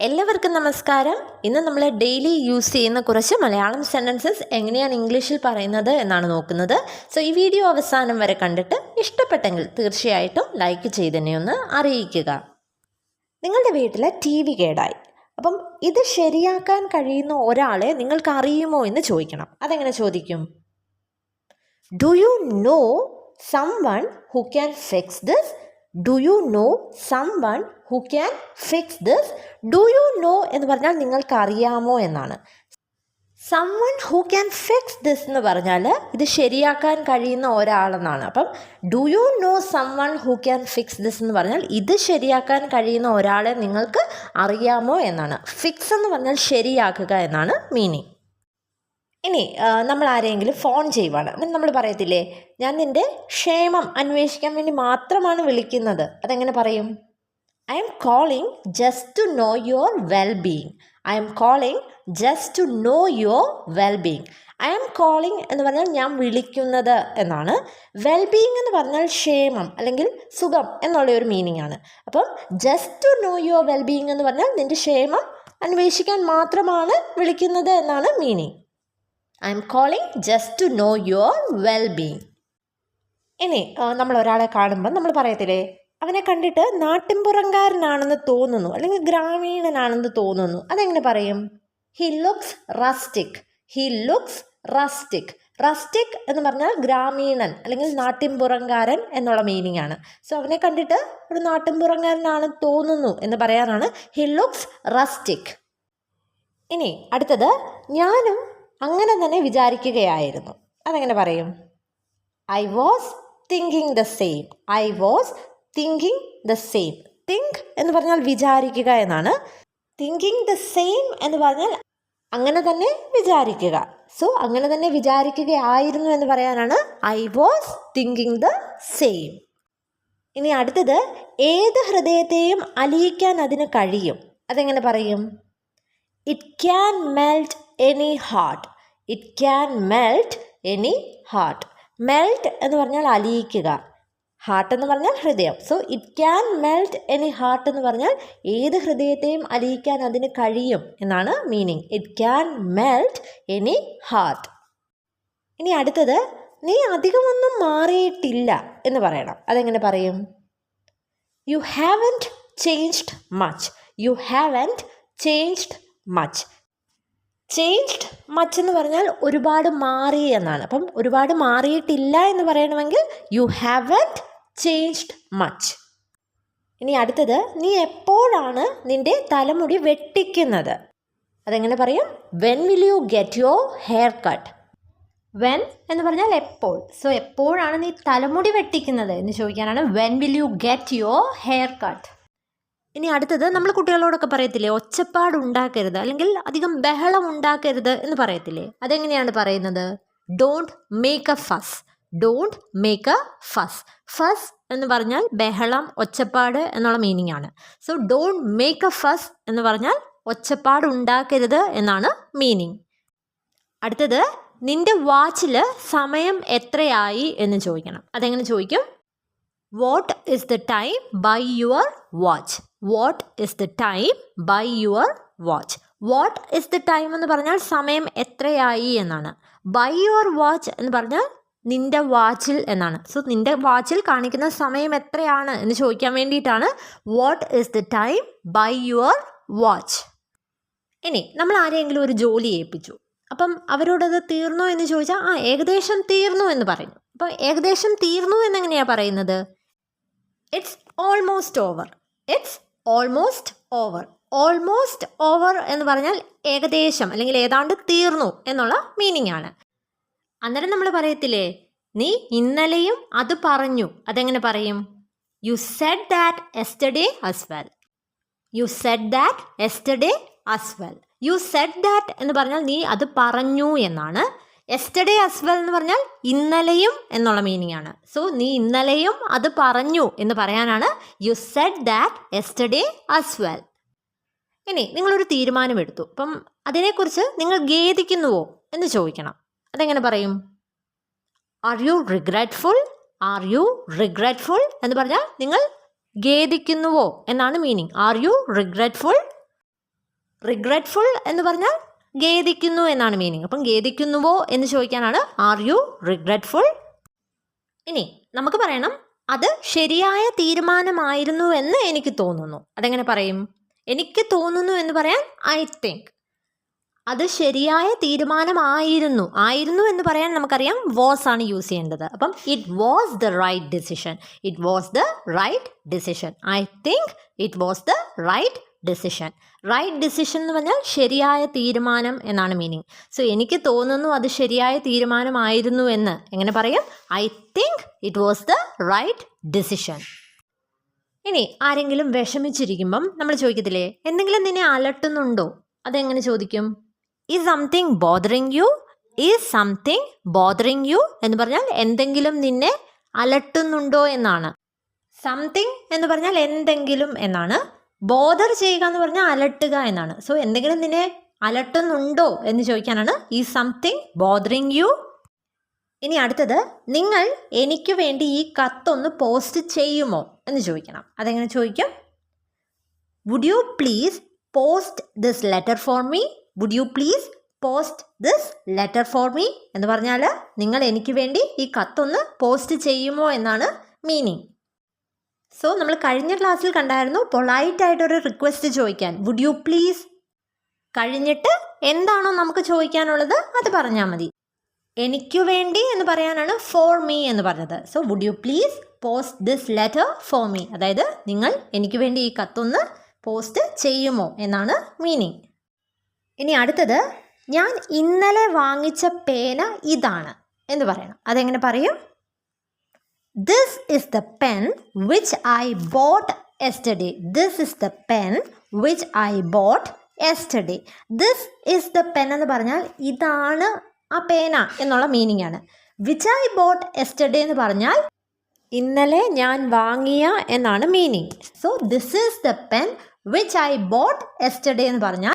എല്ലാവർക്കും നമസ്കാരം. ഇന്ന് നമ്മൾ ഡെയിലി യൂസ് ചെയ്യുന്ന കുറച്ച് മലയാളം സെൻറ്റൻസസ് എങ്ങനെയാണ് ഇംഗ്ലീഷിൽ പറയുന്നത് എന്നാണ് നോക്കുന്നത്. സോ ഈ വീഡിയോ അവസാനം വരെ കണ്ടിട്ട് ഇഷ്ടപ്പെട്ടെങ്കിൽ തീർച്ചയായിട്ടും ലൈക്ക് ചെയ്തന്നെ ഒന്ന് അറിയിക്കുക. നിങ്ങളുടെ വീട്ടിലെ TV കേടായി. അപ്പം ഇത് ശരിയാക്കാൻ കഴിയുന്ന ഒരാളെ നിങ്ങൾക്ക് അറിയുമോ എന്ന് ചോദിക്കണം. അതെങ്ങനെ ചോദിക്കും? Do you know someone who can fix this? Do you know someone who can fix this? Do you know എന്ന് പറഞ്ഞാൽ നിങ്ങൾക്കറിയാമോ എന്നാണ്. someone who can fix this എന്ന് പറഞ്ഞാൽ ഇത് ശരിയാക്കാൻ കഴിയുന്ന ഒരാളെന്നാണ്. അപ്പം do you know someone who can fix this എന്ന് പറഞ്ഞാൽ ഇത് ശരിയാക്കാൻ കഴിയുന്ന ഒരാളെ നിങ്ങൾക്ക് അറിയാമോ എന്നാണ്. ഫിക്സ് എന്ന് പറഞ്ഞാൽ ശരിയാക്കുക എന്നാണ് മീനിങ്. ഇനി നമ്മൾ ആരെങ്കിലും ഫോൺ ചെയ്യുവാണ്, നമ്മൾ പറയത്തില്ലേ, ഞാൻ നിൻ്റെ ക്ഷേമം അന്വേഷിക്കാൻ വേണ്ടി മാത്രമാണ് വിളിക്കുന്നത്. അതെങ്ങനെ പറയും? I'm calling just to know your wellbeing. I'm calling just to know your wellbeing. I'm calling എന്ന് പറഞ്ഞാൽ ഞാൻ വിളിക്കുന്നത് എന്നാണ്. വെൽബീയിങ് എന്ന് പറഞ്ഞാൽ ക്ഷേമം അല്ലെങ്കിൽ സുഖം എന്നുള്ള ഒരു മീനിങ് ആണ്. അപ്പം just to know your wellbeing എന്ന് പറഞ്ഞാൽ നിൻ്റെ ക്ഷേമം അന്വേഷിക്കാൻ മാത്രമാണ് വിളിക്കുന്നത് എന്നാണ് meaning. I'm calling just to know your wellbeing. ഇനി നമ്മൾ ഒരാളെ കാണുമ്പോൾ നമ്മൾ പറയത്തില്ലേ, അവനെ കണ്ടിട്ട് നാട്ടിൻപുറംകാരനാണെന്ന് തോന്നുന്നു അല്ലെങ്കിൽ ഗ്രാമീണനാണെന്ന് തോന്നുന്നു. അതെങ്ങനെ പറയും? He looks rustic. He looks rustic. Rustic എന്ന് പറഞ്ഞാൽ ഗ്രാമീണൻ അല്ലെങ്കിൽ നാട്ടിൻപുറംകാരൻ എന്നുള്ള മീനിങ് ആണ്. സോ അവനെ കണ്ടിട്ട് ഒരു നാട്ടിൻപുറംകാരനാണെന്ന് തോന്നുന്നു എന്ന് പറയാനാണ് ഹി ലുക്സ് റസ്റ്റിക്. ഇനി അടുത്തത്, ഞാനും അങ്ങനെ തന്നെ വിചാരിക്കുകയായിരുന്നു. അതെങ്ങനെ പറയും? I was thinking the same. I was thinking the same. Think എന്ന് പറഞ്ഞാൽ വിചാരിക്കുക എന്നാണ്. തിങ്കിങ് ദ സെയിം എന്ന് പറഞ്ഞാൽ അങ്ങനെ തന്നെ വിചാരിക്കുക. സോ അങ്ങനെ തന്നെ വിചാരിക്കുകയായിരുന്നു എന്ന് പറയാനാണ് I was thinking the same. ഇനി അടുത്തത്, ഏത് ഹൃദയത്തെയും അലിയിക്കാൻ അതിന് കഴിയും. അതെങ്ങനെ പറയും? It can melt any heart. It can melt any heart. Melt എന്ന് പറഞ്ഞാൽ അലിയിക്കുക, ഹാർട്ട് എന്ന് പറഞ്ഞാൽ ഹൃദയം. So it can melt any heart എന്ന് പറഞ്ഞാൽ ഏത് ഹൃദയത്തെയും അലിയിക്കാൻ അതിന് കഴിയും എന്നാണ് meaning. It can melt any heart. ഇനി അടുത്തത്, നീ അധികമൊന്നും മാറിയിട്ടില്ല എന്ന് പറയണം. അതെങ്ങനെ പറയും? You haven't changed much. U haven't changed much. Changed much എന്ന് പറഞ്ഞാൽ ഒരുപാട് മാറി എന്നാണ്. അപ്പം ഒരുപാട് മാറിയിട്ടില്ല എന്ന് പറയണമെങ്കിൽ യു ഹാവൻറ്റ് ചേഞ്ച്ഡ് മച്ച്. ഇനി അടുത്തത്, നീ എപ്പോഴാണ് നിൻ്റെ തലമുടി വെട്ടിക്കുന്നത്? അതെങ്ങനെ പറയും? When will you get your haircut. When എന്ന് പറഞ്ഞാൽ എപ്പോൾ. സോ എപ്പോഴാണ് നീ തലമുടി വെട്ടിക്കുന്നത് എന്ന് ചോദിക്കാനാണ് when will you get your haircut. ഇനി അടുത്തത്, നമ്മൾ കുട്ടികളോടൊക്കെ പറയത്തില്ലേ, ഒച്ചപ്പാട് ഉണ്ടാക്കരുത് അല്ലെങ്കിൽ അധികം ബഹളം ഉണ്ടാക്കരുത് എന്ന് പറയത്തില്ലേ. അതെങ്ങനെയാണ് പറയുന്നത്? ഡോണ്ട് മേക്ക് എ ഫസ്. ഡോണ്ട് മേക്ക് എ ഫസ്. ഫസ് എന്ന് പറഞ്ഞാൽ ബഹളം, ഒച്ചപ്പാട് എന്നുള്ള മീനിങ് ആണ്. സോ ഡോണ്ട് മേക്ക് എ ഫസ് എന്ന് പറഞ്ഞാൽ ഒച്ചപ്പാട് ഉണ്ടാക്കരുത് എന്നാണ് മീനിങ്. അടുത്തത്, നിൻ്റെ വാച്ചിൽ സമയം എത്രയായി എന്ന് ചോദിക്കണം. അതെങ്ങനെ ചോദിക്കും? What is the time by your watch. What is the time by your watch. What is the time എന്ന് പറഞ്ഞാൽ സമയം എത്രയായി എന്നാണ്. ബൈ യുവർ വാച്ച് എന്ന് പറഞ്ഞാൽ നിൻ്റെ വാച്ചിൽ എന്നാണ്. സോ നിൻ്റെ വാച്ചിൽ കാണിക്കുന്ന സമയം എത്രയാണ് എന്ന് ചോദിക്കാൻ വേണ്ടിയിട്ടാണ് what is the time by your watch. ഇനി നമ്മൾ ആരെങ്കിലും ഒരു ജോലി ഏൽപ്പിച്ചു. അപ്പം അവരോടത് തീർന്നോ എന്ന് ചോദിച്ചാൽ ഏകദേശം തീർന്നു എന്ന് പറയും. അപ്പം ഏകദേശം തീർന്നു എന്നെങ്ങനെയാണ് പറയുന്നത്? It's almost over. It's almost over. Almost over എന്ന് പറഞ്ഞാൽ ഏകദേശം അല്ലെങ്കിൽ ഏതാണ്ട് തീർന്നു എന്നുള്ള മീനിങ് ആണ്. അന്നേരം നമ്മൾ പറയത്തില്ലേ, നീ ഇന്നലെയും അത് പറഞ്ഞു. അതെങ്ങനെ പറയും? You said that yesterday as well. You said that yesterday as well. You said that എന്ന് പറഞ്ഞാൽ നീ അത് പറഞ്ഞു എന്നാണ്. യെസ്റ്റർഡേ ആസ് വെൽ എന്ന് പറഞ്ഞാൽ ഇന്നലെയും എന്നുള്ള മീനിങ് ആണ്. സോ നീ ഇന്നലെയും അത് പറഞ്ഞു എന്ന് പറയാനാണ് you said that yesterday as well. ഇനി നിങ്ങളൊരു തീരുമാനമെടുത്തു. അപ്പം അതിനെക്കുറിച്ച് നിങ്ങൾ ഖേദിക്കുന്നുവോ എന്ന് ചോദിക്കണം. അതെങ്ങനെ പറയും? Are you regretful. Are you regretful എന്ന് പറഞ്ഞാൽ നിങ്ങൾ ഖേദിക്കുന്നുവോ എന്നാണ് meaning. Are you regretful. Regretful എന്ന് പറഞ്ഞാൽ ഖേദിക്കുന്നു എന്നാണ് മീനിങ്. അപ്പം ഖേദിക്കുന്നുവോ എന്ന് ചോദിക്കാനാണ് ആർ യു റിഗ്രറ്റ്ഫുൾ. ഇനി നമുക്ക് പറയണം അത് ശരിയായ തീരുമാനമായിരുന്നു എന്ന് എനിക്ക് തോന്നുന്നു. അതെങ്ങനെ പറയും? എനിക്ക് തോന്നുന്നു എന്ന് പറയാൻ ഐ തിങ്ക്. അത് ശരിയായ തീരുമാനമായിരുന്നു. ആയിരുന്നു എന്ന് പറയാൻ നമുക്കറിയാം വാസ് ആണ് യൂസ് ചെയ്യേണ്ടത്. അപ്പം it was the right decision. It was the right decision. I think it was the right decision. Right decision എന്ന് പറഞ്ഞാൽ ശരിയായ തീരുമാനം എന്നാണ് മീനിങ്. സോ എനിക്ക് തോന്നുന്നു അത് ശരിയായ തീരുമാനമായിരുന്നു എന്ന് എങ്ങനെ പറയും? I think it was the right decision. ഇനി ആരെങ്കിലും വിഷമിച്ചിരിക്കുമ്പം നമ്മൾ ചോദിക്കത്തില്ലേ, എന്തെങ്കിലും നിന്നെ അലട്ടുന്നുണ്ടോ? അതെങ്ങനെ ചോദിക്കും? Is something bothering you? Is something bothering you എന്ന് പറഞ്ഞാൽ എന്തെങ്കിലും നിന്നെ അലട്ടുന്നുണ്ടോ എന്നാണ്. സംതിങ് എന്ന് പറഞ്ഞാൽ എന്തെങ്കിലും എന്നാണ്. ബോദർ ചെയ്യുക എന്ന് പറഞ്ഞാൽ അലട്ടുക എന്നാണ്. സോ എന്തെങ്കിലും നിന്നെ അലട്ടുന്നുണ്ടോ എന്ന് ചോദിക്കാനാണ് ഈസ് സംതിങ് ബോദറിങ് യു. ഇനി അടുത്തത്, നിങ്ങൾ എനിക്ക് വേണ്ടി ഈ കത്തൊന്ന് പോസ്റ്റ് ചെയ്യുമോ എന്ന് ചോദിക്കണം. അതെങ്ങനെ ചോദിക്കും? Would you please post this letter for me? Would you please post this letter for me എന്ന് പറഞ്ഞാൽ നിങ്ങൾ എനിക്ക് വേണ്ടി ഈ കത്തൊന്ന് പോസ്റ്റ് ചെയ്യുമോ എന്നാണ് മീനിങ്. സോ നമ്മൾ കഴിഞ്ഞ ക്ലാസ്സിൽ കണ്ടായിരുന്നു പൊളൈറ്റായിട്ടൊരു റിക്വസ്റ്റ് ചോദിക്കാൻ, വുഡ് യു പ്ലീസ്. കഴിഞ്ഞിട്ട് എന്താണോ നമുക്ക് ചോദിക്കാനുള്ളത് അത് പറഞ്ഞാൽ മതി. എനിക്കു വേണ്ടി എന്ന് പറയാനാണ് ഫോർ മീ എന്ന് പറഞ്ഞത്. So would you please post this letter for me, അതായത് നിങ്ങൾ എനിക്ക് വേണ്ടി ഈ കത്തൊന്ന് പോസ്റ്റ് ചെയ്യുമോ എന്നാണ് മീനിങ്. ഇനി അടുത്തത്, ഞാൻ ഇന്നലെ വാങ്ങിച്ച പേന ഇതാണ് എന്ന് പറയണം. അതെങ്ങനെ പറയും? This is the pen which I boat yesterday. This is the pen which I boat yesterday. This is the pen എന്ന് പറഞ്ഞാൽ ഇതാണ് ആ പേന എന്നുള്ള മീനിങ് ആണ്. വിച്ച് ഐ ബോട്ട് യെസ്റ്റർഡേ എന്ന് പറഞ്ഞാൽ ഇന്നലെ ഞാൻ വാങ്ങിയ എന്നാണ് meaning. So this is the pen which I boat yesterday എന്ന് പറഞ്ഞാൽ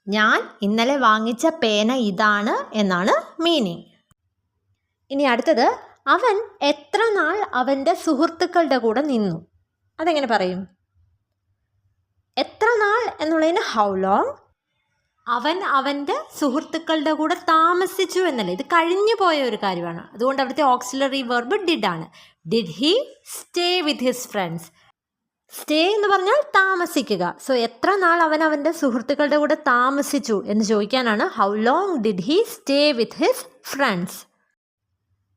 ഞാൻ ഇന്നലെ വാങ്ങിച്ച പേന ഇതാണ് എന്നാണ് മീനിങ്. ഇനി അടുത്തത്, അവൻ എത്ര നാൾ അവൻ്റെ സുഹൃത്തുക്കളുടെ കൂടെ നിന്നു. അതെങ്ങനെ പറയും? എത്ര നാൾ എന്നുള്ളതിന് ഹൗ ലോങ്. അവൻ അവൻ്റെ സുഹൃത്തുക്കളുടെ കൂടെ താമസിച്ചു എന്നല്ലേ, ഇത് കഴിഞ്ഞു പോയ ഒരു കാര്യമാണ്. അതുകൊണ്ട് അവിടുത്തെ ഓക്സിലറി വെർബ് ഡിഡ് ആണ്. Did he stay with his friends? Stay എന്ന് പറഞ്ഞാൽ താമസിക്കുക. സോ എത്ര നാൾ അവൻ അവൻ്റെ സുഹൃത്തുക്കളുടെ കൂടെ താമസിച്ചു എന്ന് ചോദിക്കാനാണ് how long did he stay with his friends.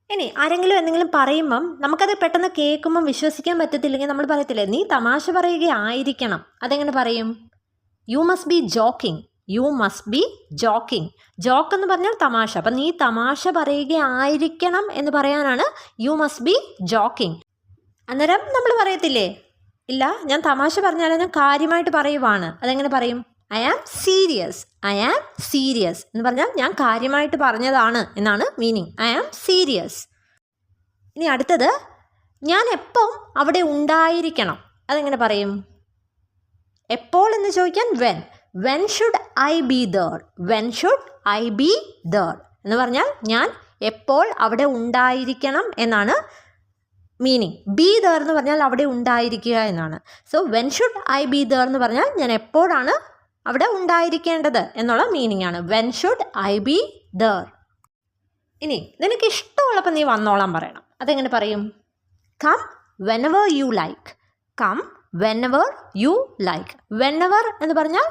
ഇനി ആരെങ്കിലും എന്തെങ്കിലും പറയുമ്പം നമുക്കത് പെട്ടെന്ന് കേൾക്കുമ്പം വിശ്വസിക്കാൻ പറ്റത്തില്ലെങ്കിൽ നമ്മൾ പറയത്തില്ലേ, നീ തമാശ പറയുകയായിരിക്കണം. അതെങ്ങനെ പറയും? You must be joking. You must be joking. Joke എന്ന് പറഞ്ഞാൽ തമാശ. അപ്പം നീ തമാശ പറയുകയായിരിക്കണം എന്ന് പറയാനാണ് യു മസ്റ്റ് ബി ജോക്കിംഗ്. അന്നേരം നമ്മൾ പറയത്തില്ലേ, ഇല്ല ഞാൻ തമാശ പറഞ്ഞാലും ഞാൻ കാര്യമായിട്ട് പറയുവാണ്. അതെങ്ങനെ പറയും? I am serious. I am serious എന്ന് പറഞ്ഞാൽ ഞാൻ കാര്യമായിട്ട് പറഞ്ഞതാണ് എന്നാണ് മീനിങ്. I am serious. ഇനി അടുത്തത്, ഞാൻ എപ്പം അവിടെ ഉണ്ടായിരിക്കണം. അതെങ്ങനെ പറയും? എപ്പോൾ എന്ന് ചോദിക്കാൻ when. When should I be there. When should I be there എന്ന് പറഞ്ഞാൽ ഞാൻ എപ്പോൾ അവിടെ ഉണ്ടായിരിക്കണം എന്നാണ് മീനിങ്. ബി ദർ എന്ന് പറഞ്ഞാൽ അവിടെ ഉണ്ടായിരിക്കുക എന്നാണ്. So when should I be there എന്ന് പറഞ്ഞാൽ ഞാൻ എപ്പോഴാണ് അവിടെ ഉണ്ടായിരിക്കേണ്ടത് എന്നുള്ള മീനിങ് ആണ്. When should I be there. ഇനി നിനക്ക് ഇഷ്ടമുള്ളപ്പോൾ നീ വന്നോളാൻ പറയണം. അതെങ്ങനെ പറയും? Come whenever you like. Come whenever you like. Whenever എന്ന് പറഞ്ഞാൽ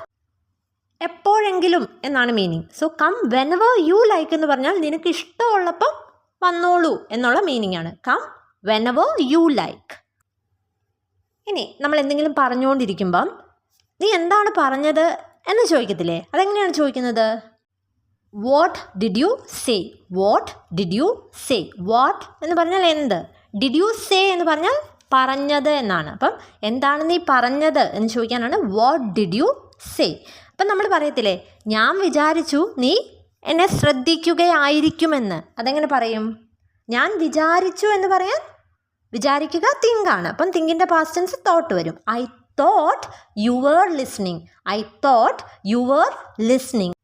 എപ്പോഴെങ്കിലും എന്നാണ് meaning. So come whenever you like എന്ന് പറഞ്ഞാൽ നിനക്ക് ഇഷ്ടമുള്ളപ്പം വന്നോളൂ എന്നുള്ള മീനിങ് ആണ്. Come whenever you like. ഇനി നമ്മൾ എന്തെങ്കിലും പറഞ്ഞുകൊണ്ടിരിക്കുമ്പം നീ എന്താണ് പറഞ്ഞത് എന്ന് ചോദിക്കത്തില്ലേ? അതെങ്ങനെയാണ് ചോദിക്കുന്നത്? What did you say. What did you say. What എന്ന് പറഞ്ഞാൽ എന്ത്, ഡിഡ് യു സേ എന്ന് പറഞ്ഞാൽ പറഞ്ഞത് എന്നാണ്. അപ്പം എന്താണ് നീ പറഞ്ഞത് എന്ന് ചോദിക്കാനാണ് വാട്ട് ഡിഡ് യു സേ. അപ്പം നമ്മൾ പറയത്തില്ലേ, ഞാൻ വിചാരിച്ചു നീ എന്നെ ശ്രദ്ധിക്കുകയായിരിക്കുമെന്ന്. അതെങ്ങനെ പറയും? ഞാൻ വിചാരിച്ചു എന്ന് പറയാൻ വിചാരിക്കുക തിങ്കാണ്. അപ്പം തിങ്കിൻ്റെ പാസ്റ്റ് ടെൻസ് തോട്ട് വരും. I thought you were listening. I thought you were listening.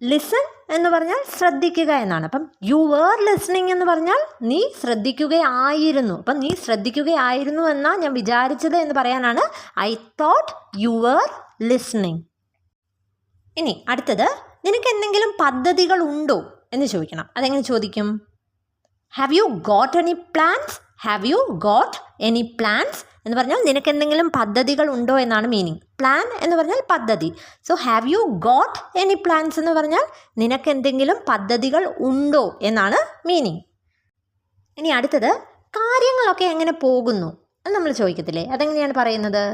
Listen എന്ന് പറഞ്ഞാൽ ശ്രദ്ധിക്കുക എന്നാണ്. അപ്പം യു വർ ലിസ്ണിങ് എന്ന് പറഞ്ഞാൽ നീ ശ്രദ്ധിക്കുകയായിരുന്നു. അപ്പം നീ ശ്രദ്ധിക്കുകയായിരുന്നു എന്നാണ് ഞാൻ വിചാരിച്ചത് എന്ന് പറയാനാണ് I thought you were listening. ഇനി അടുത്തത്, നിനക്ക് എന്തെങ്കിലും പദ്ധതികൾ ഉണ്ടോ എന്ന് ചോദിക്കണം. അതെങ്ങനെ ചോദിക്കും? Have you got any plans? Have you got any plans എന്ന് പറഞ്ഞാൽ നിനക്ക് എന്തെങ്കിലും പദ്ധതികൾ ഉണ്ടോ എന്നാണ് മീനിങ്. പ്ലാൻ എന്ന് പറഞ്ഞാൽ പദ്ധതി. So have you got any plans എന്ന് പറഞ്ഞാൽ നിനക്ക് എന്തെങ്കിലും പദ്ധതികൾ ഉണ്ടോ എന്നാണ് മീനിങ്. ഇനി അടുത്തത്, കാര്യങ്ങളൊക്കെ എങ്ങനെ പോകുന്നു എന്ന് നമ്മൾ ചോദിക്കത്തില്ലേ, അതെങ്ങനെയാണ് പറയുന്നത്?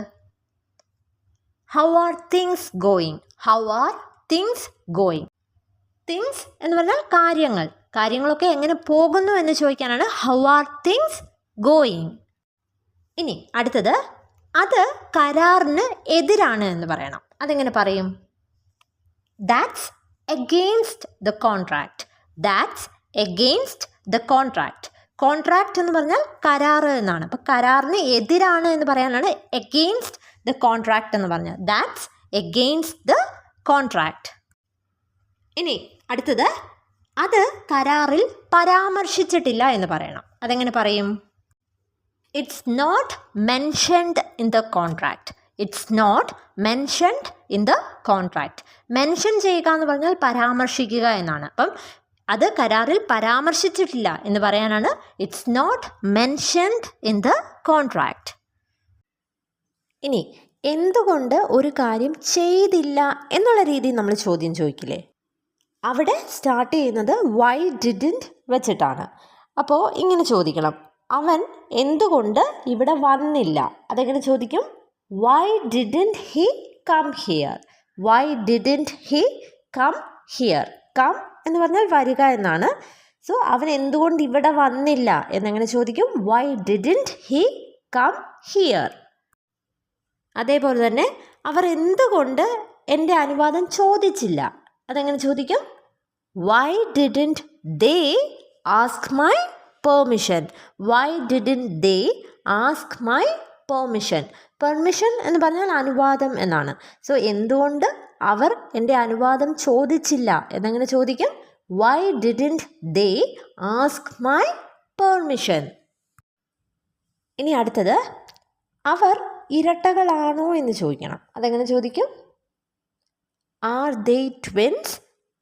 How are things going? How are things going? Things എന്ന് പറഞ്ഞാൽ കാര്യങ്ങൾ. കാര്യങ്ങളൊക്കെ എങ്ങനെ പോകുന്നു എന്ന് ചോദിക്കാനാണ് ഹൗ ആർ തിങ്സ് ഗോയിങ്. ഇനി അടുത്തത്, അത് കരാറിന് എതിരാണ് എന്ന് പറയണം. അതെങ്ങനെ പറയും? That's against the contract. That's against the contract. Contract എന്ന് പറഞ്ഞാൽ കരാറ് എന്നാണ്. അപ്പോൾ കരാറിന് എതിരാണ് എന്ന് പറയാനാണ് എഗെയിൻസ്റ്റ് ദ കോൺട്രാക്റ്റ് എന്ന് പറഞ്ഞാൽ. That's against the contract. ഇനി അടുത്തത്, അത് കരാറിൽ പരാമർശിച്ചിട്ടില്ല എന്ന് പറയണം. അതെങ്ങനെ പറയും? It's not mentioned in the contract. It's not mentioned in the contract. Mention ചെയ്യുക എന്ന് പറഞ്ഞാൽ പരാമർശിക്കുക എന്നാണ്. അപ്പം അത് കരാറിൽ പരാമർശിച്ചിട്ടില്ല എന്ന് പറയാനാണ് it's not mentioned in the contract. ഇനി എന്തുകൊണ്ട് ഒരു കാര്യം ചെയ്തില്ല എന്നുള്ള രീതിയിൽ നമ്മൾ ചോദ്യം ചോദിക്കില്ലേ, അവിടെ സ്റ്റാർട്ട് ചെയ്യുന്നത് വൈ ഡിഡൻറ്റ് വെച്ചിട്ടാണ്. അപ്പോൾ ഇങ്ങനെ ചോദിക്കണം, അവൻ എന്തുകൊണ്ട് ഇവിടെ വന്നില്ല? അതെങ്ങനെ ചോദിക്കും? Why didn't he come here? Why didn't he come here? Come എന്ന് പറഞ്ഞാൽ വരിക എന്നാണ്. സോ അവൻ എന്തുകൊണ്ട് ഇവിടെ വന്നില്ല എന്നെങ്ങനെ ചോദിക്കും? Why didn't he come here? അതേപോലെ തന്നെ അവർ എന്തുകൊണ്ട് എൻ്റെ അനുവാദം ചോദിച്ചില്ല? അതെങ്ങനെ ചോദിക്കും? Why didn't they ask my permission? Why didn't they ask my permission? Permission എന്ന് പറഞ്ഞാൽ അനുവാദം എന്നാണ്. സോ എന്തുകൊണ്ട് അവർ എൻ്റെ അനുവാദം ചോദിച്ചില്ല എന്നെങ്ങനെ ചോദിക്കും? Why didn't they ask my permission? ഇനി അടുത്തത്, അവർ ഇരട്ടകളാണോ എന്ന് ചോദിക്കണം. അതെങ്ങനെ ചോദിക്കും? Are they twins?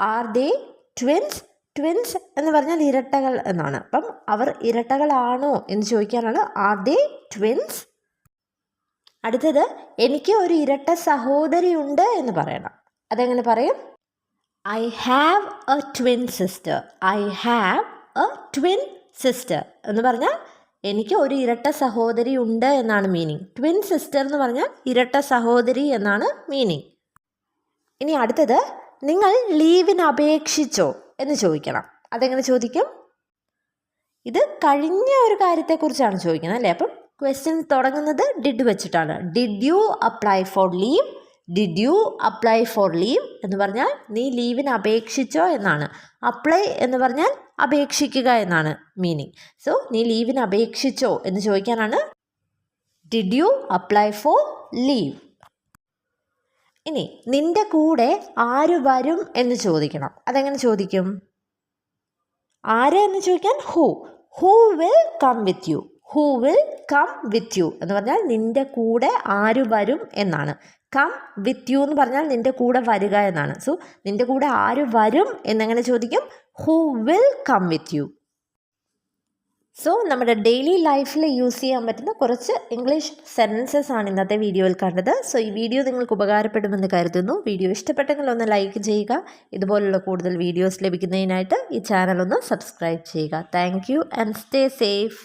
Are they twins? Twins എന്ന് പറഞ്ഞാൽ ഇരട്ടകൾ എന്നാണ്. അപ്പം അവർ ഇരട്ടകളാണോ എന്ന് ചോദിക്കാനാണ് ആർ ദേ ട്വിൻസ്? അടുത്തത്, എനിക്ക് ഒരു ഇരട്ട സഹോദരി ഉണ്ട് എന്ന് പറയണം. അതെങ്ങനെ പറയും? I have A twin sister. I have A twin sister എന്ന് പറഞ്ഞാൽ എനിക്ക് ഒരു ഇരട്ട സഹോദരി ഉണ്ട് എന്നാണ് മീനിങ്. ട്വിൻ സിസ്റ്റർ എന്ന് പറഞ്ഞാൽ ഇരട്ട സഹോദരി എന്നാണ് മീനിങ്. ഇനി അടുത്തത്, നിങ്ങൾ ലീവിന് അപേക്ഷിച്ചോ എന്ന് ചോദിക്കണം. അതെങ്ങനെ ചോദിക്കും? ഇത് കഴിഞ്ഞ ഒരു കാര്യത്തെക്കുറിച്ചാണ് ചോദിക്കുന്നത് അല്ലേ. അപ്പം ക്വസ്റ്റ്യൻ തുടങ്ങുന്നത് ഡിഡ് വെച്ചിട്ടാണ്. Did you apply for leave? Did you apply for leave എന്ന് പറഞ്ഞാൽ നീ ലീവിന് അപേക്ഷിച്ചോ എന്നാണ്. അപ്ലൈ എന്ന് പറഞ്ഞാൽ അപേക്ഷിക്കുക എന്നാണ് മീനിങ്. സോ നീ ലീവിന് അപേക്ഷിച്ചോ എന്ന് ചോദിക്കാനാണ് did you apply for leave. ഇനി നിൻ്റെ കൂടെ ആര് വരും എന്ന് ചോദിക്കണം. അതെങ്ങനെ ചോദിക്കും? ആര് എന്ന് ചോദിക്കാൻ who. Who will come with you? Who will come with you എന്ന് പറഞ്ഞാൽ നിൻ്റെ കൂടെ ആര് വരും എന്നാണ്. കം വിത്ത് യു എന്ന് പറഞ്ഞാൽ നിൻ്റെ കൂടെ വരിക എന്നാണ്. സോ നിൻ്റെ കൂടെ ആര് വരും എന്നെങ്ങനെ ചോദിക്കും? Who will come with you. So നമ്മുടെ ഡെയിലി ലൈഫിൽ യൂസ് ചെയ്യാൻ പറ്റുന്ന കുറച്ച് ഇംഗ്ലീഷ് സെൻറ്റൻസസ് ആണ് ഇന്നത്തെ വീഡിയോയിൽ കണ്ടത്. സോ ഈ വീഡിയോ നിങ്ങൾക്ക് ഉപകാരപ്പെടുമെന്ന് കരുതുന്നു. വീഡിയോ ഇഷ്ടപ്പെട്ടെങ്കിൽ ഒന്ന് ലൈക്ക് ചെയ്യുക. ഇതുപോലുള്ള കൂടുതൽ വീഡിയോസ് ലഭിക്കുന്നതിനായിട്ട് ഈ ചാനൽ ഒന്ന് സബ്സ്ക്രൈബ് ചെയ്യുക. Thank you and stay safe.